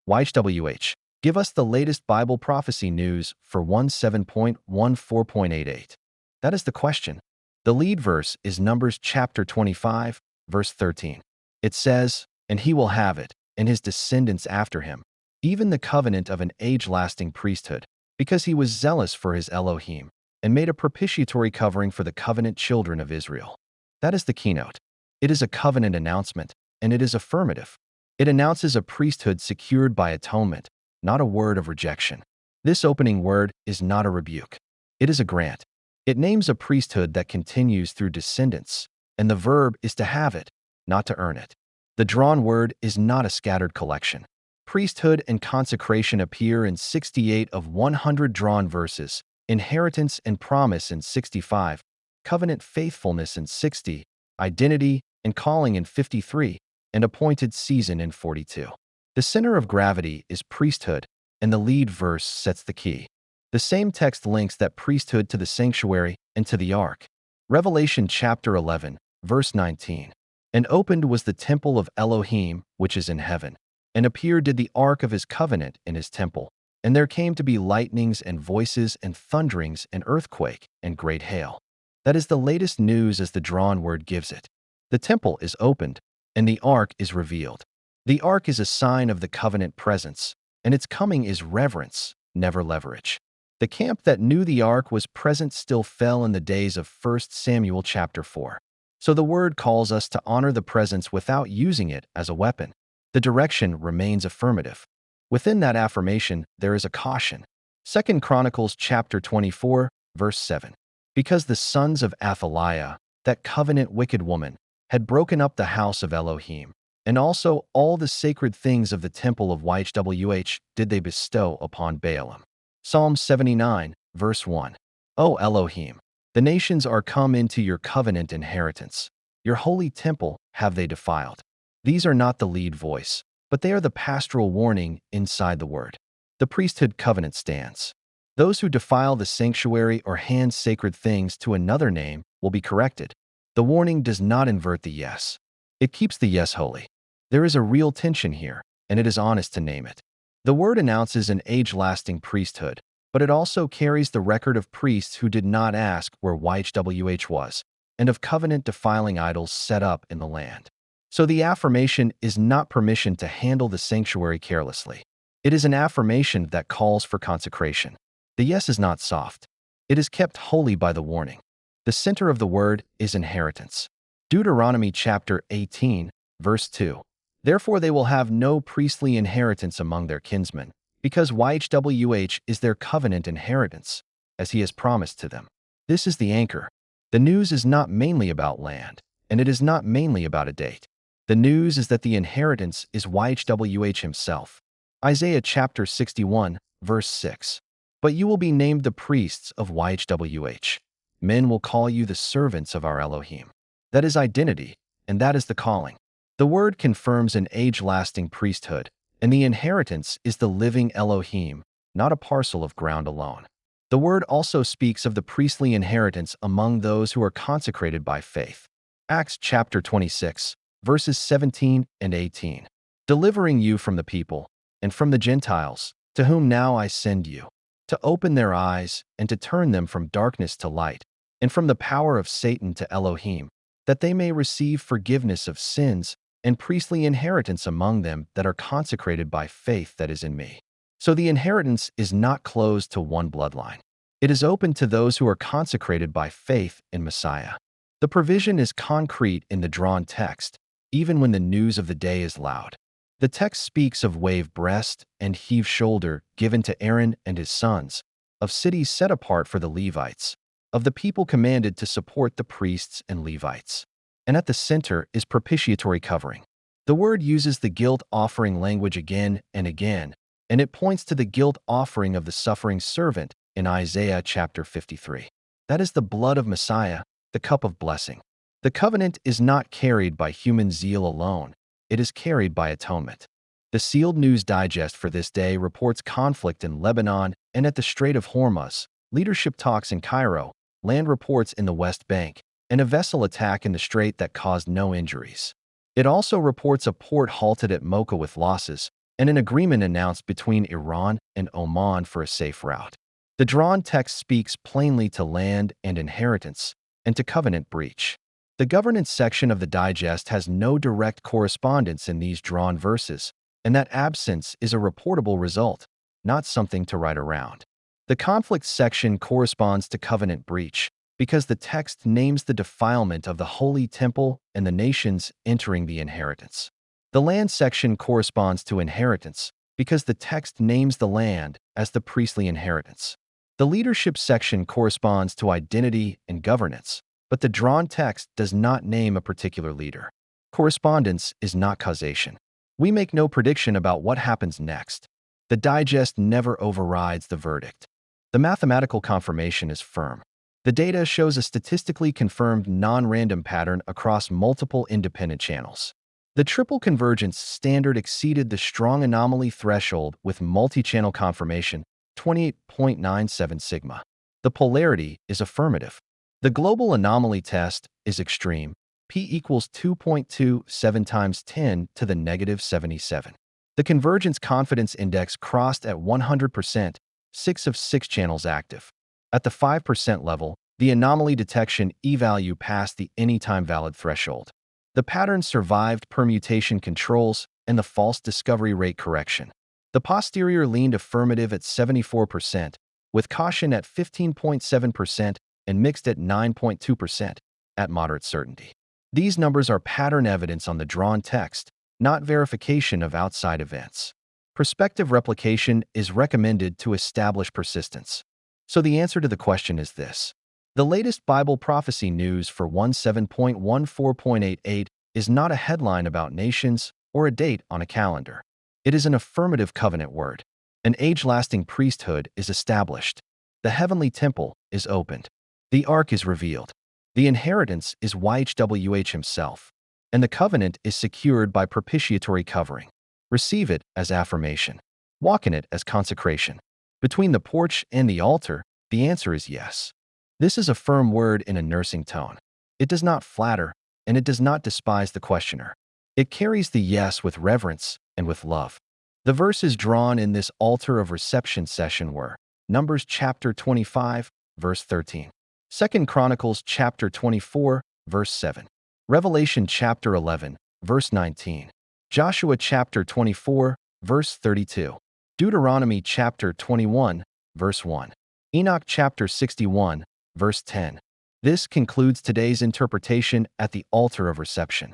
YHWH. Give us the latest Bible prophecy news for 17.14.88. That is the question. The lead verse is Numbers chapter 25, verse 13. It says, "And he will have it, and his descendants after him, even the covenant of an age-lasting priesthood, because he was zealous for his Elohim, and made a propitiatory covering for the covenant children of Israel." That is the keynote. It is a covenant announcement, and it is affirmative. It announces a priesthood secured by atonement, not a word of rejection. This opening word is not a rebuke. It is a grant. It names a priesthood that continues through descendants, and the verb is to have it, not to earn it. The drawn word is not a scattered collection. Priesthood and consecration appear in 68 of 100 drawn verses, inheritance and promise in 65, covenant faithfulness in 60, identity and calling in 53, and appointed season in 42. The center of gravity is priesthood, and the lead verse sets the key. The same text links that priesthood to the sanctuary and to the ark. Revelation chapter 11, verse 19. "And opened was the temple of Elohim, which is in heaven. And appeared did the ark of his covenant in his temple. And there came to be lightnings and voices and thunderings and earthquake and great hail." That is the latest news as the drawn word gives it. The temple is opened, and the ark is revealed. The ark is a sign of the covenant presence, and its coming is reverence, never leverage. The camp that knew the ark was present still fell in the days of 1 Samuel chapter 4. So the word calls us to honor the presence without using it as a weapon. The direction remains affirmative. Within that affirmation, there is a caution. 2 Chronicles chapter 24, verse 7. "Because the sons of Athaliah, that covenant wicked woman, had broken up the house of Elohim, and also all the sacred things of the temple of YHWH did they bestow upon Baalim." Psalm 79, verse 1. "O Elohim, the nations are come into your covenant inheritance. Your holy temple have they defiled." These are not the lead voice, but they are the pastoral warning inside the word. The priesthood covenant stands. Those who defile the sanctuary or hand sacred things to another name will be corrected. The warning does not invert the yes. It keeps the yes holy. There is a real tension here, and it is honest to name it. The word announces an age-lasting priesthood, but it also carries the record of priests who did not ask where YHWH was, and of covenant-defiling idols set up in the land. So the affirmation is not permission to handle the sanctuary carelessly. It is an affirmation that calls for consecration. The yes is not soft. It is kept holy by the warning. The center of the word is inheritance. Deuteronomy chapter 18, verse 2. "Therefore they will have no priestly inheritance among their kinsmen, because YHWH is their covenant inheritance, as he has promised to them." This is the anchor. The news is not mainly about land, and it is not mainly about a date. The news is that the inheritance is YHWH himself. Isaiah chapter 61, verse 6. "But you will be named the priests of YHWH. Men will call you the servants of our Elohim." That is identity, and that is the calling. The word confirms an age-lasting priesthood, and the inheritance is the living Elohim, not a parcel of ground alone. The word also speaks of the priestly inheritance among those who are consecrated by faith. Acts chapter 26, verses 17 and 18. "Delivering you from the people, and from the Gentiles, to whom now I send you, to open their eyes, and to turn them from darkness to light, and from the power of Satan to Elohim, that they may receive forgiveness of sins, and priestly inheritance among them that are consecrated by faith that is in me." So the inheritance is not closed to one bloodline. It is open to those who are consecrated by faith in Messiah. The provision is concrete in the drawn text, even when the news of the day is loud. The text speaks of wave breast and heave shoulder given to Aaron and his sons, of cities set apart for the Levites, of the people commanded to support the priests and Levites. And at the center is propitiatory covering. The word uses the guilt offering language again and again, and it points to the guilt offering of the suffering servant in Isaiah chapter 53. That is the blood of Messiah, the cup of blessing. The covenant is not carried by human zeal alone. It is carried by atonement. The Sealed News Digest for this day reports conflict in Lebanon and at the Strait of Hormuz, leadership talks in Cairo, land reports in the West Bank, and a vessel attack in the strait that caused no injuries. It also reports a port halted at Mocha with losses, and an agreement announced between Iran and Oman for a safe route. The drawn text speaks plainly to land and inheritance, and to covenant breach. The governance section of the digest has no direct correspondence in these drawn verses, and that absence is a reportable result, not something to write around. The conflict section corresponds to covenant breach, because the text names the defilement of the holy temple and the nations entering the inheritance. The land section corresponds to inheritance, because the text names the land as the priestly inheritance. The leadership section corresponds to identity and governance, but the drawn text does not name a particular leader. Correspondence is not causation. We make no prediction about what happens next. The digest never overrides the verdict. The mathematical confirmation is firm. The data shows a statistically confirmed non-random pattern across multiple independent channels. The triple convergence standard exceeded the strong anomaly threshold with multi-channel confirmation, 28.97 sigma. The polarity is affirmative. The global anomaly test is extreme, p equals 2.27 times 10 to the negative 77. The convergence confidence index crossed at 100%, 6 of 6 channels active. At the 5% level, the anomaly detection E-value passed the anytime valid threshold. The pattern survived permutation controls and the false discovery rate correction. The posterior leaned affirmative at 74%, with caution at 15.7% and mixed at 9.2%, at moderate certainty. These numbers are pattern evidence on the drawn text, not verification of outside events. Prospective replication is recommended to establish persistence. So the answer to the question is this. The latest Bible prophecy news for 17.14.88 is not a headline about nations or a date on a calendar. It is an affirmative covenant word. An age-lasting priesthood is established. The heavenly temple is opened. The ark is revealed. The inheritance is YHWH himself. And the covenant is secured by propitiatory covering. Receive it as affirmation. Walk in it as consecration. Between the porch and the altar, the answer is yes. This is a firm word in a nursing tone. It does not flatter, and it does not despise the questioner. It carries the yes with reverence and with love. The verses drawn in this altar of reception session were Numbers chapter 25, verse 13. 2 Chronicles chapter 24, verse 7. Revelation chapter 11, verse 19. Joshua chapter 24, verse 32. Deuteronomy chapter 21, verse 1. Enoch chapter 61, verse 10. This concludes today's interpretation at the altar of reception.